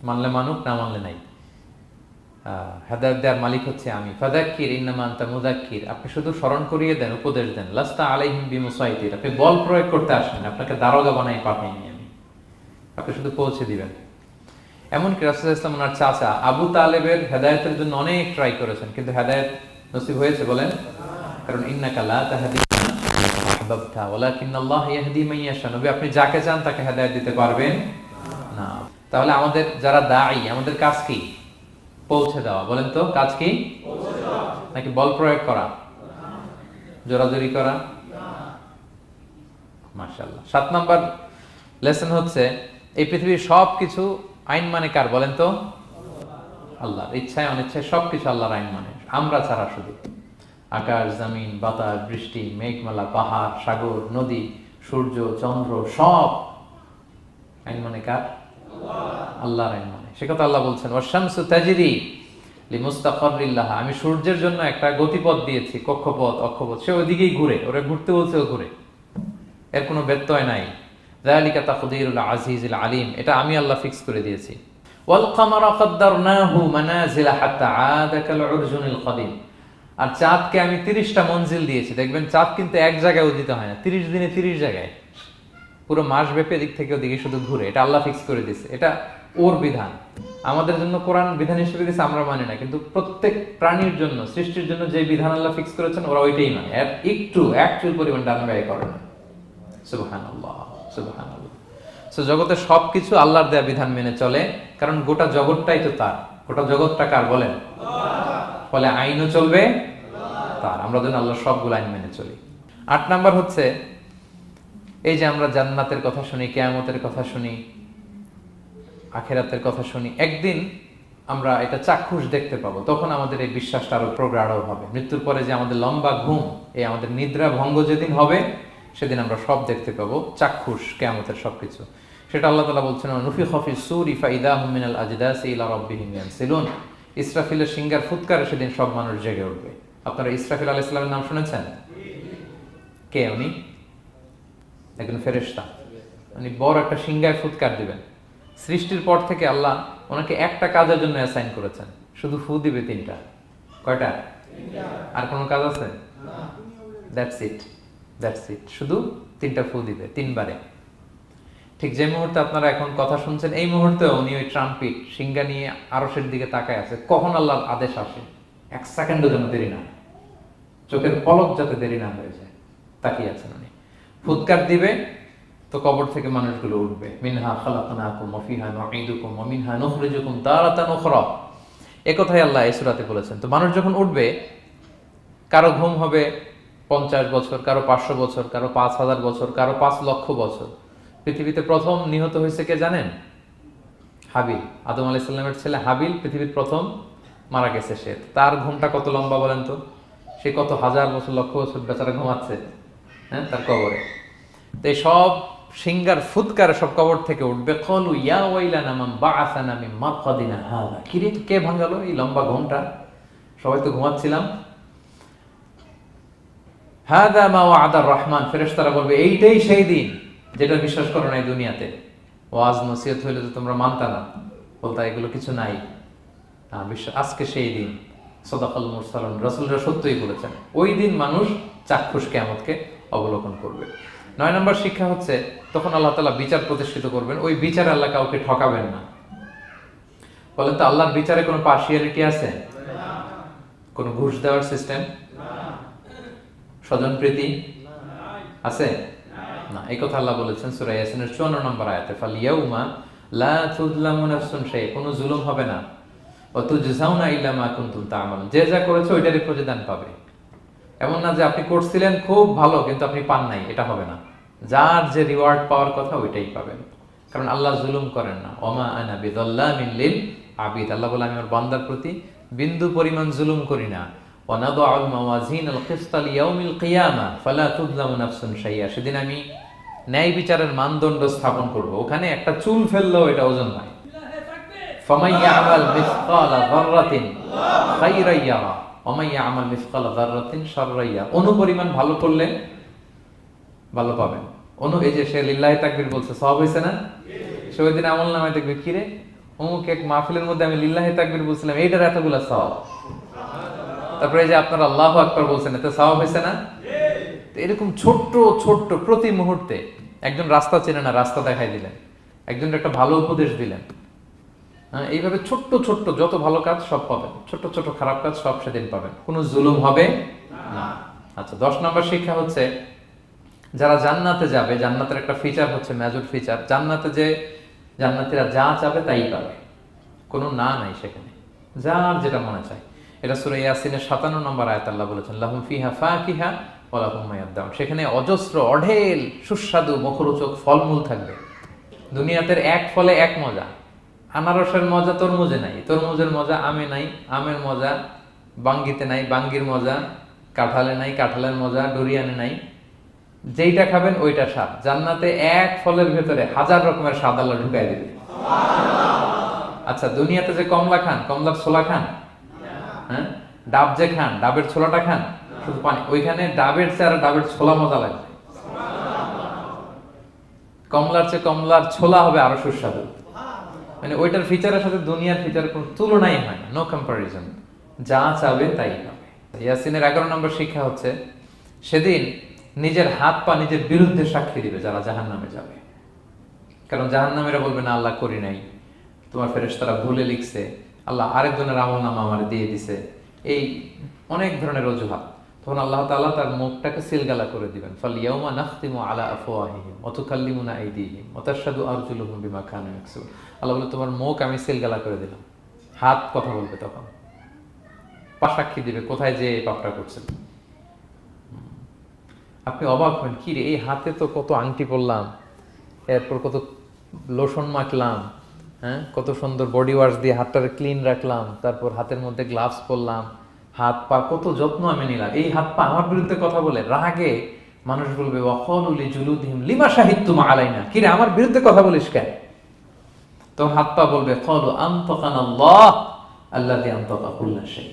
মানলে মানুক, না মানলে নাই। হেদায়েত দেওয়ার মালিক হচ্ছে আমি। ফাযাক্কির ইন্নামা আনতা মুযাক্কির, আপনি শুধু স্মরণ করিয়ে দেন, উপদেশ দেন। লাস্তা আলাইহিম বিমুসাইতির, আপনি বল প্রয়োগ করতে আসেন, আপনাকে দারোগা বানাই পাঠাইনি আমি, আপনি শুধু পৌঁছে দিবেন। এমনকি রাসূল সাল্লাল্লাহু আলাইহি ওয়াসাল্লাম ওনার চাচা আবু তালেবের হেদায়েতের জন্য অনেক ট্রাই করেছেন, কিন্তু হেদায়েত নসিব হয়েছে বলেন? কারণ ইন্নাকা লা তাহদি মান আহবাবতা ওয়ালাকিন্নাল্লাহ ইয়াহদি মান ইয়াশা। নবী, আপনি যাকে চান তাকে হেদায়েত দিতে পারবেন না। তাহলে আমাদের যারা দাঈ, আমাদের কাজ কি? পৌঁছে দেওয়া। বলেন তো, কাজ কি? নাকি বল প্রয়োগ করা, জোরাজুরি করা? মাশাআল্লাহ। 7 নাম্বার লেসন হচ্ছে, এই পৃথিবীর সবকিছু আইন মানে কার? বলেন তো, আল্লাহর। ইচ্ছায় অনিচ্ছায় সবকিছু আল্লাহর আইন মানে, আমরা ছাড়া শুধু। আকাশ, জমিন, বাতাস, বৃষ্টি, মেঘমালা, পাহাড়, সাগর, নদী, সূর্য, চন্দ্র, সব আইন মানে কার? আল্লাহর আইন মানে। সে কথা আল্লাহ বলছেন, ওয়াশ-শামসু তাজরি লিমুস্তাকাররিল লাহা, আমি সূর্যের জন্য একটা গতিপথ দিয়েছি, কক্ষপথ, অক্ষপথ, সে ওইদিকেই ঘুরে, ওরা ঘুরতে বলছে ও ঘুরে, এর কোনো ব্যত্যয় নাই। যালিকা তাকদীরুল আজিজিল আলিম, এটা আমি আল্লাহ ফিক্স করে দিয়েছি। ওয়াল কামারা কাদ্দারনাহু মানাজিলা হাত্তা আদা কাল উরজুনিল কাদিম, আর চাঁদকে আমি 30টা মঞ্জিল দিয়েছি। দেখবেন চাঁদ কিন্তু এক জায়গায় উদিত হয় না, 30 দিনে 30 জায়গায়, পুরো মাস ব্যাপী এদিক থেকে ওদিকে শুধু ঘুরে। এটা আল্লাহ ফিক্স করে দিয়েছে, এটা ওর বিধান। আমাদের জন্য কোরআন বিধান হিসেবে দিয়েছে, আমরা মানি না, কিন্তু প্রত্যেক প্রাণীর জন্য, সৃষ্টির জন্য যে বিধান আল্লাহ ফিক্স করেছেন ওরা ওইটাই মানে, এর একটু একচুল পরিমাণ ডান ব্যয় করে না। সুবহানাল্লাহ, সুবহানাল্লাহ। সো জগতের সবকিছু আল্লাহর দেয়া বিধান মেনে চলে, কারণ গোটা জগৎটাই তো তার। গোটা জগৎটা কার বলেন? ফলে আইনও চলবে তার। আমরা যেন আল্লাহর সবগুলো আইন মেনে চলি। 8 নাম্বার হচ্ছে, এই যে আমরা জান্নাতের কথা শুনি, কিয়ামতের কথা শুনি, আখিরাতের কথা শুনি, একদিন আমরা এটা চাক্ষুষ দেখতে পাবো, তখন আমাদের এই বিশ্বাসটা আরো প্রগাঢ় হবে। মৃত্যুর পরে যে আমাদের লম্বা ঘুম, এই আমাদের নিদ্রা ভঙ্গ যেদিন হবে, সেদিন আমরা সব দেখতে পাবো, চাক্ষুষ কিয়ামতের সবকিছু। সেটা আল্লাহ তাআলা বলছেন, নুফিখা ফিস সূরি ফাইদাহুম মিনাল আজদাসি ইলা রাব্বিহিম ইয়ানসিলুন, ইসরাফিলের সিংগার ফুৎকারে সেদিন সব মানুষ জেগে উঠবে। আপনারা ইসরাফিল আলাইহিস সালামের নাম শুনেছেন? কে উনি? একজন ফেরেশতা। উনি বড় একটা সিংগায় ফুৎকার দিবেন। সৃষ্টির পর থেকে আল্লাহ ওনাকে একটা কাজের জন্য অ্যাসাইন করেছেন, শুধু ফু দিবে 3টা। কয়টা? 3টা। আর কোনো কাজ আছে? না। That's it, that's it. শুধু 3টা ফু দিবে, 3 বারে। ঠিক যে মুহূর্তে আপনারা এখন কথা শুনছেন, এই মুহূর্তে উনি ওই ট্রাম্পিট সিংহা নিয়ে আরশের দিকে তাকায় আছে, কখন আল্লাহর আদেশ আসে, 1 সেকেন্ডও যেন দেরি না, চোখের পলক যাতে দেরি না হয়ে যায়, তাকিয়ে আছেন উনি। ফুৎকার দিবে তো কবর থেকে মানুষগুলো উঠবে। মিনহা খালাকনাকুম ওয়া ফিহা নুঈদুকুম ওয়া মিনহা নুখরিজুকুম তারাতান উখরা, এই কথাই আল্লাহ এই সূরাতে বলেছেন। তো মানুষ যখন উঠবে, কারো ঘুম হবে 50 বছর, কারো 500 বছর, কারো 5000 বছর, কারো 5 লক্ষ বছর। পৃথিবীতে প্রথম নিহত হয়েছে কে জানেন? হাবিল। আদম আলাইহিস সালামের ছেলে হাবিল পৃথিবীর প্রথম মারা গেছে। সে, তার ঘুমটা কত লম্বা বলেন তো? সে কত হাজার বছর, লক্ষ বছর বেচারা ঘুমাচ্ছে, হ্যাঁ, তার কবরে। তো এই সব সিংগার ফুৎকার সব কবর থেকে উঠবে। ক্বালু ইয়া ওয়াইলানা মান বাআসানা মিন মারকাদিনা হাযা, কিরে কে ভাঙালো এই লম্বা ঘুমটা? সবাই তো ঘুমাচ্ছিলাম। হাযা মা ওয়া'দার রহমান, ফেরেশতারা বলবে এইটাই সেই দিন যেটা বিশ্বাস করো না এই দুনিয়াতে। ওয়াজ নসিহত হইলে তো তোমরা মানতা না, বলতা এগুলো কিছু নাই। আজকে সেই দিন। সাদাকাল মুরসালুন, রাসূলরা সত্যই বলেছেন। ওই দিন মানুষ চাক্ষুষ কিয়ামতকে অবলোকন করবে। 9 নম্বর শিক্ষা হচ্ছে, তখন আল্লাহ তাআলা বিচার প্রতিষ্ঠিত করবেন। ওই বিচারে আল্লাহ কাউকে ঠকাবেন না। বলেন তো, আল্লাহর বিচারে কোনো পার্সিয়ালিটি আছে? না। কোনো ঘুষ দেওয়ার সিস্টেম? না। স্বজনপ্রীতি আছে? না। এই কথা আল্লাহ বলেছেন সূরা ইয়াসিনের 54 নম্বর আয়াতে, ফাল ইয়াউমা লা তুযলামু নাফসুন শাইআ, কোনো জুলুম হবে না। ওয়া তুজজাউনা ইল্লা মা কুনতুম তা'মালুন, যে যা করেছে ওইটারই প্রতিদান পাবে। এমন না যে আপনি করছিলেন খুব ভালো কিন্তু আপনি পান নাই, এটা হবে না। যার যে রিওয়ার্ড পাওয়ার কথা ওইটাই পাবেন, কারণ আল্লাহ জুলুম করেন না। ওমা আনা বিযাল্লামিন লিল আবিদ, আল্লাহ বলে আমি আমার বান্দার প্রতি বিন্দু পরিমাণ জুলুম করি না। ওয়া নাদাউল মাওয়াজিনাল কিসতা লিয়াউমিল কিয়ামা ফালা তুযলামু নাফসুন শাইআ, সেদিন আমি ন্যায় বিচারের মানদণ্ড স্থাপন করব, ওখানে একটা চুল ফেললেও এটা ওজন হয়। ফামান ইয়ামাল মিসকালা যাররাতিন খায়রান ইয়ারা ওয়া মান ইয়ামাল মিসকালা যাররাতিন শাররান ইয়ারা, অনুপরিমাণ ভালো করলে ভালো পাবেন। এই যে সে লিল্লাহি তাকবীর বলছে, সওয়াব হইছে না? সে ওই দিন আমলনামায় দেখবে কি রে, অমুক এক মাহফিলের মধ্যে আমি লিল্লাহি তাকবীর বলছিলাম, এইটার এতগুলা সওয়াব। তারপরে এই যে আপনারা আল্লাহু আকবার বলছেন, এতে সওয়াব হইছে না? তো এরকম ছোট্ট ছোট্ট প্রতি মুহূর্তে একজন রাস্তা চেনে না, রাস্তা দেখাই দিলেন, একজনের একটা ভালো উপদেশ দিলেন। হ্যাঁ, এইভাবে ছোট্ট ছোট্ট যত ভালো কাজ সব পাবেন, ছোট্ট ছোট্ট খারাপ কাজ সব সেদিন পাবেন, কোনো জুলুম হবে না। আচ্ছা, 10 নম্বর শিক্ষা হচ্ছে যারা জান্নাতে যাবে, জান্নাতের একটা ফিচার হচ্ছে, মেজর ফিচার, জান্নাতে যে জান্নাতীরা যা চাবে তাই পাবে, কোনো না নাই সেখানে, যার যেটা মনে চায়। এটা সূরা ইয়াসিনের 57 নম্বর আয়াত আল্লাহ বলেছেন, লাহুম ফিহা ফাকিহা ওয়া লাহুম মা ইয়াদদাউন, সেখানে অজস্র অঢেল সুস্বাদু মুখরোচক ফলমূল থাকবে। দুনিয়াতে এক ফলে এক মজা, আনারসের মজা তরমুজে নাই, তরমুজের মজা আমে নাই, আমের মজা বাঙ্গিতে নাই, বাঙ্গির মজা কাঁঠালে নাই, কাঁঠালের মজা ডুরিয়ানে নাই। যেইটা খাবেন ওইটা স্বাদ। জান্নাতে এক ফলের ভেতরে 1000 রকমের স্বাদ আল্লাহ ঢুকাই দিবে। আচ্ছা, দুনিয়াতে যে কমলা খান, কমলার ছোলা খান, হ্যাঁ, ডাব যে খান, ডাবের ছোলাটা খান, শুধু পানি, ওইখানে ডাবের চেয়ে আর ডাবের ছোলা মজা লাগবে। কমলার চেয়ে কমলার ছোলা হবে আরো সুস্বাদু। মানে ওইটার ফিচারের সাথে দুনিয়ার ফিচারের কোনো তুলনাই হয় না, নো কম্পারিজন। যা চাবে তাই পাবে। ইয়াসিনের 11 নম্বর শিক্ষা হচ্ছে সেদিন নিজের হাত পা নিজের বিরুদ্ধে সাক্ষী দিবে যারা জাহান্নামে যাবে। কারণ জাহান্নামীরা বলবে না আল্লাহ করি নাই, তোমার ফেরেশতারা ভুলে লিখছে, আল্লাহ আরেকজনের আমলনামা আমার দিয়ে দিছে, এই অনেক ধরনের অজুহাত। তখন আল্লাহ তাআলা তার মুখটাকে সিলগালা করে দিবেন। ফালইয়াউমা নাখতিমু আলা আফওয়াহিহিম ওয়া তুকাল্লিমুনা আইদিহিম ওয়া তাশহাদু আরজুলুহুম বিমা কানু ইয়াকসিবুন। আল্লাহ বলে তোমার মুখ আমি সিলগালা করে দিলাম, হাত কথা বলবে, তখন পা সাক্ষী দিবে কোথায় যে এই পাপটা করছেন। আপনি অবাক হবেন, কি রে, এই হাতে তো কত আংটি পরলাম, এরপর কত লোশন মাখলাম, হ্যাঁ, কত সুন্দর বডি ওয়াশ দিয়ে হাতটাকে ক্লিন রাখলাম, তারপর হাতের মধ্যে গ্লাভস পরলাম, হাত পা কত যত্ন আমি নিলাম, এই হাত পা আমার বিরুদ্ধে কথা বলে। রাগে মানুষ বলবে ওয়াকালু লিজুলুদিহিম লিমা শাহিদতুম আলাইনা, কি রে আমার বিরুদ্ধে কথা বলিস কেন? তখন হাত পা বলবে ক্বালু আনতাকানাল্লাহ আল্লাযী আনতাকা কুল্লা শাই,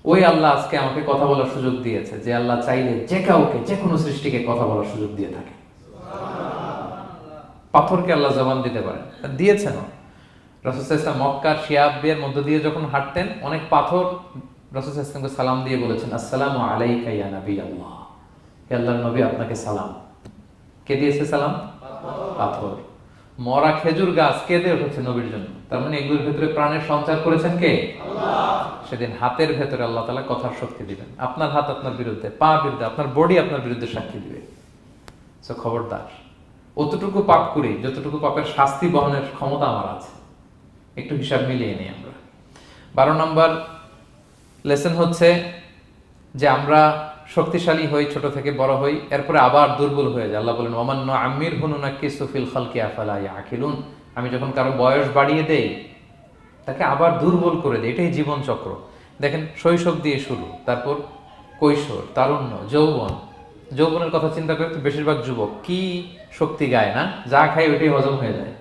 ওই আল্লাহ আজকে আমাকে কথা বলার সুযোগ দিয়েছে, যে আল্লাহ চাইলে যে কাউকে যে কোনো সৃষ্টিকে কথা বলার সুযোগ দিয়ে থাকে। পাথরকে আল্লাহ জবান দিতে পারেন, দিয়েছেন। রাসূল সাল্লাল্লাহু আলাইহি ওয়াসাল্লাম মক্কার শিয়াবের মধ্য দিয়ে যখন হাঁটতেন, অনেক পাথর রাসূল সাল্লাল্লাহু আলাইহি ওয়াসাল্লামকে সালাম দিয়ে বলেছেন, আসসালামু আলাইকা ইয়া নবী আল্লাহ, হে আল্লাহর নবী আপনাকে সালাম। কে দিয়েছে সালাম? পাথর। মরা খেজুর গাছ কেঁদে উঠেছে নবীর জন্য, তার মানে এগুলোর ভেতরে প্রাণের সঞ্চার করেছেন কে? আল্লাহ। সেদিন হাতের ভেতরে আল্লাহ তাআলা কথার শক্তি দিবেন। আপনার হাত আপনার বিরুদ্ধে, পা বিরুদ্ধে, আপনার বডি আপনার বিরুদ্ধে সাক্ষী দিবে। সো খবরদার, অতটুকু পাপ করি যতটুকু পাপের শাস্তি বহনের ক্ষমতা আমার আছে, একটু হিসাব মিলিয়ে নিই আমরা। 12 নম্বর লেসন হচ্ছে যে আমরা শক্তিশালী হই, ছোট থেকে বড় হই, এরপরে আবার দুর্বল হয়ে যায়। আল্লাহ বলেন ওয়ামান নুআম্মিরহু নুনাক্কিসু ফিল খালকি আফালা ইয়াকিলুন, আমি যখন কারো বয়স বাড়িয়ে দেই তাকে আবার দুর্বল করে দেই। এটাই জীবন চক্র। দেখেন, শৈশব দিয়ে শুরু, তারপর কৈশোর, তারুণ্য, যৌবন। যৌবনের কথা চিন্তা করে তো বেশিরভাগ যুবক কি শক্তি গায় না, যা খায় ওইটাই হজম হয়ে যায়।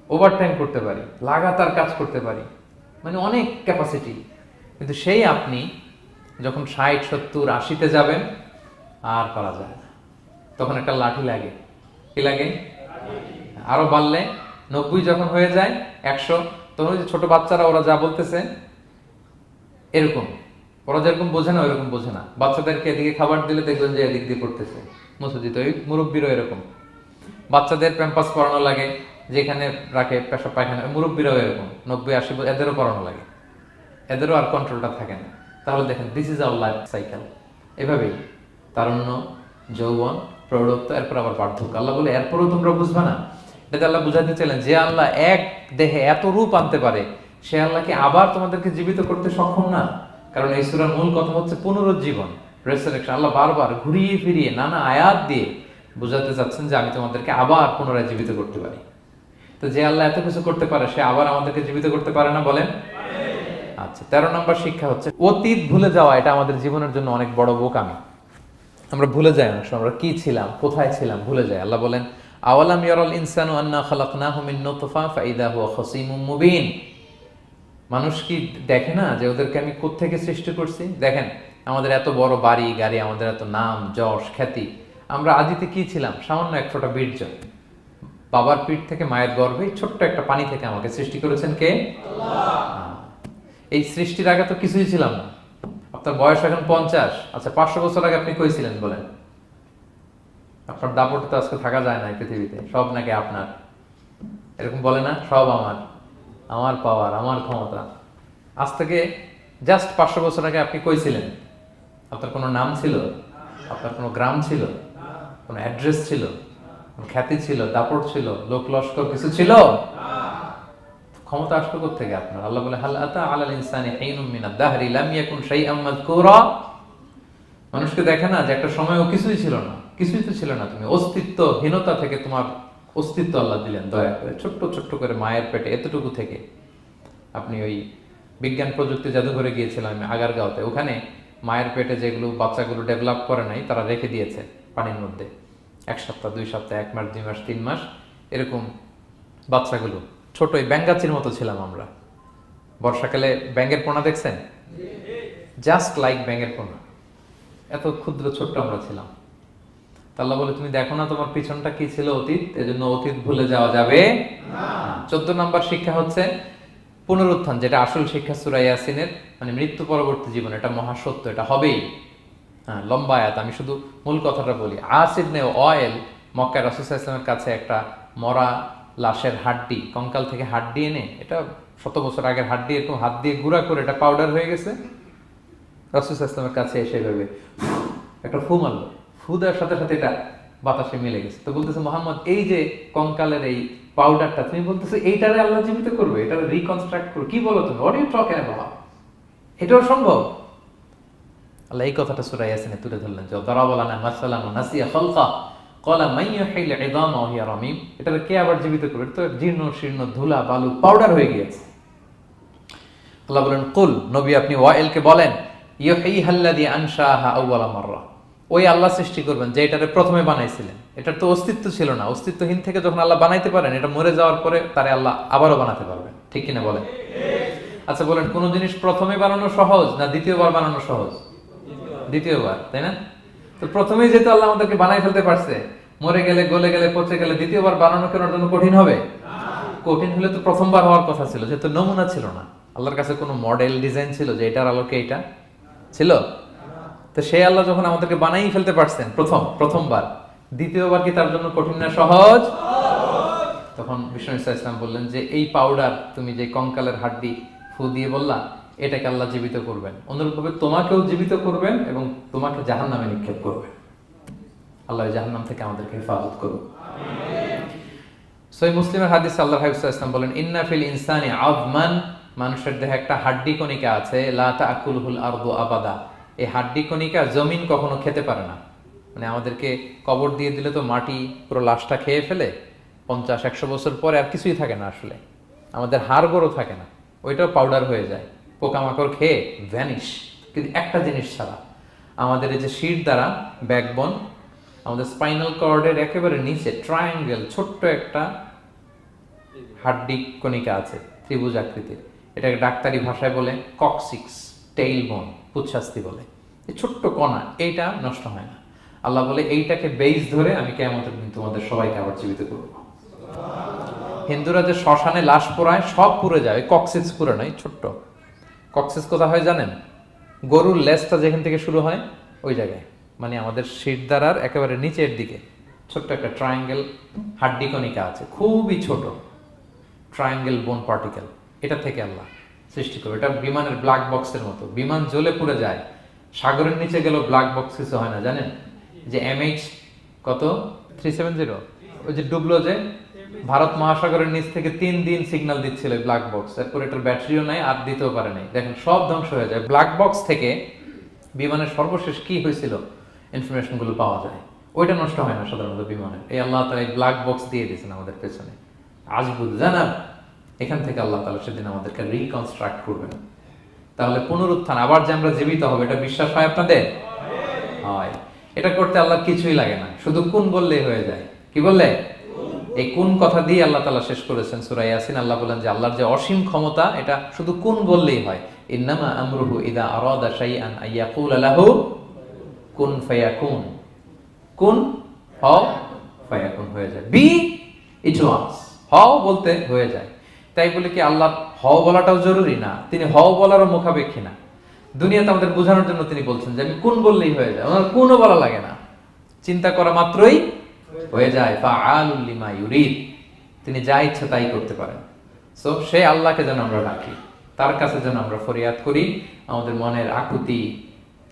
ওভারটাইম করতে পারি, লাগাতার কাজ করতে পারি, মানে অনেক ক্যাপাসিটি। কিন্তু সেই আপনি যখন 60, 70, 80-তে যাবেন আর পারা যায় না, তখন একটা লাঠি লাগে। কি লাগে? আরো বাড়লে 90 যখন হয়ে যায়, 100, তখন ওই যে ছোট বাচ্চারা ওরা যা বলতেছে এরকম, ওরা যেরকম বোঝে না ওইরকম বোঝে না। বাচ্চাদেরকে এদিকে খাবার দিলে দেখবেন যে এদিক দিয়ে করতেছে, মুছে দিত। ওই মুরব্বীরও এরকম, বাচ্চাদের প্যাম্পাস পরানো লাগে, যেখানে রাখে পেশাব পায়খানা, মুরব্বীরাও এরকম 90, 80 এদেরও পরানো লাগে, এদেরও আর কন্ট্রোলটা থাকে না। তাহলে দেখেন, this is our life cycle. এভাবেই তারুণ্য, যৌবন, প্রৌঢ়ত্ব, এরপর আবার বার্ধক্য। আল্লাহ বলে এরপরও তোমরা বুঝবে না? আল্লাহ বুঝাতে চাইলেন যে আল্লাহ এক দেহে এত রূপ আনতে পারে, সে আল্লাহকে আবার তোমাদেরকে জীবিত করতে সক্ষম না? কারণ এই সূরার মূল কথা হচ্ছে পুনরুজ্জীবন, রেসারেকশন। আল্লাহ বারবার ঘুরিয়ে ফিরিয়ে নানা আয়াত দিয়ে বুঝাতে চাচ্ছেন যে আমি তোমাদেরকে আবার পুনরায় জীবিত করতে পারি। তো যে আল্লাহ এত কিছু করতে পারে, সে আবার আমাদেরকে জীবিত করতে পারে না? বলেন। আচ্ছা, 13 নম্বর শিক্ষা হচ্ছে অতীত ভুলে যাওয়া। এটা আমাদের জীবনের জন্য অনেক বড় বোকামি। আমরা ভুলে যাই অনেক সময় আমরা কি ছিলাম, কোথায় ছিলাম, ভুলে যাই। আল্লাহ বলেন, আওয়ালাম ইয়ারাল ইনসানু আন্না খালাকনাহু মিন নুতফা ফাইদা হুয়া খাসীমুম মুবিন। মানুষ কি দেখে না যে ওদেরকে আমি কোত্থেকে সৃষ্টি করছি? দেখেন, আমাদের এত বড় বাড়ি গাড়ি, আমাদের এত নাম যশ খ্যাতি, আমরা আদিতে কি ছিলাম? সামান্য এক ফোঁটা বীর্য। বাবার পিঠ থেকে, মায়ের গর্ভে ছোট্ট একটা পানি থেকে আমাকে সৃষ্টি করেছেন কে? আল্লাহ। এই সৃষ্টির আগে তো কিছুই ছিলাম না। আপনার বয়স এখন 50। আচ্ছা, 500 বছর আগে আপনি কই ছিলেন বলেন? আপনার দাপটে তো আজকে থাকা যায় না এই পৃথিবীতে। সব নাকি আপনার, এরকম বলে না? সব আমার, আমার পাওয়ার, আমার ক্ষমতা। আজ থেকে জাস্ট 500 বছর আগে আপনি কই ছিলেন? আপনার কোনো নাম ছিল? আপনার কোনো গ্রাম ছিল? কোনো অ্যাড্রেস ছিল? কোনো খ্যাতি ছিল? দাপট ছিল? লোক লস্কর কিছু ছিল? ক্ষমতা আসলো কোত্থেকে আপনার? আল্লাহ বলে, হাল আতা আলাল ইনসানি হিনুম মিনাদ দাহরি লাম ইয়াকুন শাইআম মাযকুরা। মানুষকে দেখে না যে একটা সময় ও কিছুই ছিল না, কিছুই তো ছিল না। তুমি অস্তিত্বহীনতা থেকে তোমার অস্তিত্ব আল্লাহ দিলেন দয়া করে, ছোট্ট ছোট্ট করে মায়ের পেটে এতটুকু থেকে। আপনি ওই বিজ্ঞান প্রযুক্তি জাদুঘরে গিয়েছিলাম আমি আগারগাঁওতে, ওখানে মায়ের পেটে যেগুলো বাচ্চাগুলো ডেভেলপ করে নাই তারা রেখে দিয়েছে পানির মধ্যে 1 সপ্তাহ 2 সপ্তাহ 1 মাস 2 মাস 3 মাস এরকম বাচ্চাগুলো ছোট, ওই ব্যাঙ্গাচির মতো ছিলাম আমরা। বর্ষাকালে ব্যাঙের পোনা দেখছেন? জাস্ট লাইক ব্যাঙের পোনা, এত ক্ষুদ্র ছোট্ট আমরা ছিলাম। আল্লাহ বলে, তুমি দেখো না তোমার পিছনটা কি ছিল? অতীত। এজন্য অতীত ভুলে যাওয়া যাবে না। 14 নম্বর শিক্ষা হচ্ছে পুনরুত্থান, যেটা আসল শিক্ষা সূরা ইয়াসিনের, মানে মৃত্যু পরবর্তী জীবন। এটা মহাসত্য, এটা হবেই। হ্যাঁ, লম্বা আয়াত, আমি শুধু মূল কথাটা বলি। আস ইবনে ওয়াইল মক্কায় রাসূল সাল্লাল্লাহু আলাইহি ওয়াসাল্লামের কাছে একটা মরা লাশের হাড্ডি, কঙ্কাল থেকে হাড্ডি এনে, এটা 100 বছর আগের হাড্ডি, এরকম হাত দিয়ে গুঁড়া করে এটা পাউডার হয়ে গেছে। রাসূল সাল্লাল্লাহু আলাইহি ওয়াসাল্লামের কাছে এসে ভেবে একটা ফু মারলো, ফু দেওয়ার সাথে সাথে এটা বাতাসে মিলে গেছে। তো বলতেছে, মুহাম্মদ, এই যে কঙ্কালের এই পাউডারটা, তুমি বলতেছো এইটারে আল্লাহ জীবিত করবে, এটারে রিকনস্ট্রাক্ট করবে? কি বলো তুমি? What you talking about? এটাও সম্ভব? আল্লাহ এই কথাটা সূরা ইয়াসিনে তুলে ধরলেন, যে দারাবা লানা মাসালান ওয়া নাসিয়া খালকা ক্বালা মান ইউহিল ইযামা ওয়া হিয়া রামীম। এটারে কে আবার জীবিত করবে? এটা তো জীর্ণ শীর্ণ ধুলা বালু পাউডার হয়ে গিয়েছে। আল্লাহ বলেন, কুল, নবী আপনি ওয়াইলকে বলেন, ইউহিহাল্লাযী আনশাহা আউওয়ালা মাররা। ওই আল্লাহ সৃষ্টি করবেন যে এটারে প্রথমে বানাইছিলেন। এটার তো অস্তিত্ব ছিল না। অস্তিত্বহীন থেকে যখন আল্লাহ বানাইতে পারেন, এটা মরে যাওয়ার পরে তারে আল্লাহ আবারও বানাতে পারবেন। ঠিক কিনা বলেন? আচ্ছা বলেন, কোন জিনিস প্রথমে বানানো সহজ না দ্বিতীয়বার বানানো সহজ? দ্বিতীয়বার, তাই না? তো প্রথমেই যেহেতু আল্লাহ আমাদেরকে বানাই ফেলতে পারছে, মরে গেলে, গলে গেলে, পচে গেলে দ্বিতীয়বার বানানো কেন জন্য কঠিন হবে? কঠিন হলে তো প্রথমবার হওয়ার কথা ছিল, যেহেতু নমুনা ছিল না। আল্লাহর কাছে কোনো মডেল ডিজাইন ছিল যে এটার আলোকে এটা ছিল? তো সেই আল্লাহ যখন আমাদেরকে বানাই ফেলতে পারছেন প্রথমবার, দ্বিতীয়বার কি তার জন্য কঠিন না সহজ? তখন বিষ্ণু ইসলাম বললেন যে এই পাউডার, তুমি যে কঙ্কালের হাড্ডি ফু দিয়ে বললা, এটাকে আল্লাহ জীবিত করবেন। অনুরূপভাবে তোমাকেও জীবিত করবেন এবং তোমাকে জাহান্নামে নিক্ষেপ করবেন। আল্লাহ জাহান্নাম থেকে আমাদেরকে হেফাজত করুন। সহিহ মুসলিমের হাদিসে আল্লাহর হাবিব সাল্লাল্লাহু আলাইহি ওয়াসাল্লাম বলেন, ইন্না ফিল ইনসানি আযমান, মানুষের দেহে একটা হাড্ডি কণিকা আছে, লা তাকুলুল আরদু আবাদা। এই হাড্ডি কণিকা জমিন কখনো খেতে পারে না। মানে আমাদেরকে কবর দিয়ে দিলে তো মাটি পুরো লাশটা খেয়ে ফেলে, 50-100 বছর পরে আর কিছুই থাকে না আসলে। আমাদের হাড় গোড়ও থাকে না, ওইটাও পাউডার হয়ে যায়, পোকামাকড় খেয়ে ভ্যানিশ। কিন্তু একটা জিনিস ছাড়া, আমাদের এই যে শির দ্বারা ব্যাকবোন, আমাদের স্পাইনাল কর্ডের একেবারে নিচে ট্রায়াঙ্গেল ছোট্ট একটা হাড্ডি কণিকা আছে, ত্রিভুজ আকৃতির। এটাকে ডাক্তারি ভাষায় বলে কক্সিক্স, টেইল বোন, পুচ্ছাস্তি বলে। এই ছোট্ট কণা, এইটা নষ্ট হয় না। আল্লাহ বলে, এইটাকে বেইস ধরে আমি কিয়ামতের দিন তোমাদের সবাইকে আবার জীবিত করব। হিন্দুরা যে শ্মশানে লাশ পোড়ায়, সব পুড়ে যায়, কক্সিক্স পুড়ে নাই, ছোট্ট কক্সিক্স কোথা হয় জানেন? গরুর লেজটা যেখান থেকে শুরু হয় ওই জায়গায়, মানে আমাদের শিরদাঁড়ার একেবারে নিচের দিকে ছোট্ট একটা ট্রায়াঙ্গেল হাড্ডি কণিকা আছে, খুবই ছোট ট্রায়াঙ্গেল বোন পার্টিকেল। এটা থেকে আল্লাহ সৃষ্টি করে। এটা বিমানের ব্ল্যাক বক্সের মতো, বিমান জ্বলে পুড়ে যায়। সাগরের নিচে গেল ব্ল্যাক বক্স কিছু হয় না, জানেন? যে MH কত 370, ওই যে ডুবলো যে ভারত মহাসাগরের নিচ থেকে 3 দিন সিগন্যাল দিচ্ছিল ব্ল্যাক বক্স, এরপর এটার ব্যাটারিও নাই, আর দিতেও পারে নাই। দেখেন সব ধ্বংস হয়ে যায়। ব্ল্যাক বক্স থেকে বিমানের সর্বশেষ কি হয়েছিল ইনফরমেশন গুলো পাওয়া যায়। ওইটা নষ্ট হয় না সাধারণত বিমানের। এই আল্লাহ তাআলা এই ব্ল্যাক বক্স দিয়ে দিয়েছেন আমাদের পেছনে, আজবুল জানাব। এখান থেকে আল্লাহ তাআলা সেদিন আমাদেরকে রিকনস্ট্রাক্ট করবেন। তাহলে পুনরুত্থান, আবার যে আমরা জীবিত হবে, এটা বিশ্বাস হয় আপনাদের? হয়। এটা করতে আল্লাহর কিছুই লাগে না, শুধু কুন বললেই হয়ে যায়। কি বললে? এই কুন কথা দিয়ে আল্লাহ তাআলা শেষ করেছেন সূরা ইয়াসিন। আল্লাহ বলেন যে আল্লাহর যে অসীম ক্ষমতা, এটা শুধু কুন বললেই হয়। ইন্নামা আমরুহু ইযা আরাদা শাইআন আইয়াকুলা লাহু কুন ফায়াকুন। কুন হও, ফায়াকুন হয়ে যায়। বি ইট ওয়াজ, হও বলতে হয়ে যায়। তাই বলে কি আল্লাহ হও বলাটাও জরুরি না? তিনি হও বলারও মুখাপেক্ষী না। দুনিয়াতে আমাদের বোঝানোর জন্য তিনি বলছেন যে আমি কুন বললেই হয়ে যায়, আমার কুনও বলা লাগে না, চিন্তা করা মাত্রই হয়ে যায়। ফাআলুল লিমা ইউরিদ, তিনি যা ইচ্ছা তাই করতে পারেন। সো সেই আল্লাহকে যেন আমরা ডাকি, তার কাছে যেন আমরা ফরিয়াদ করি, আমাদের মনের আকুতি,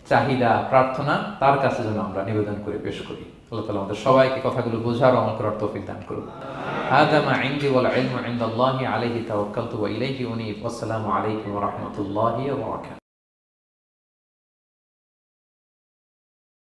চাহিদা, প্রার্থনা তার কাছে যেন আমরা নিবেদন করে পেশ করি। আল্লাহ তাআলা আমাদের সবাইকে কথাগুলো বোঝার ও আমল করার তৌফিক দান করুন। হাযা মা ইনদি ওয়াল ইলমু ইনদাল্লাহি আলাইহি তাওয়াক্কালতু ওয়া ইলাইহি উনীব। আসসালামু আলাইকুম ওয়া রাহমাতুল্লাহি ওয়া বারাকাতুহু।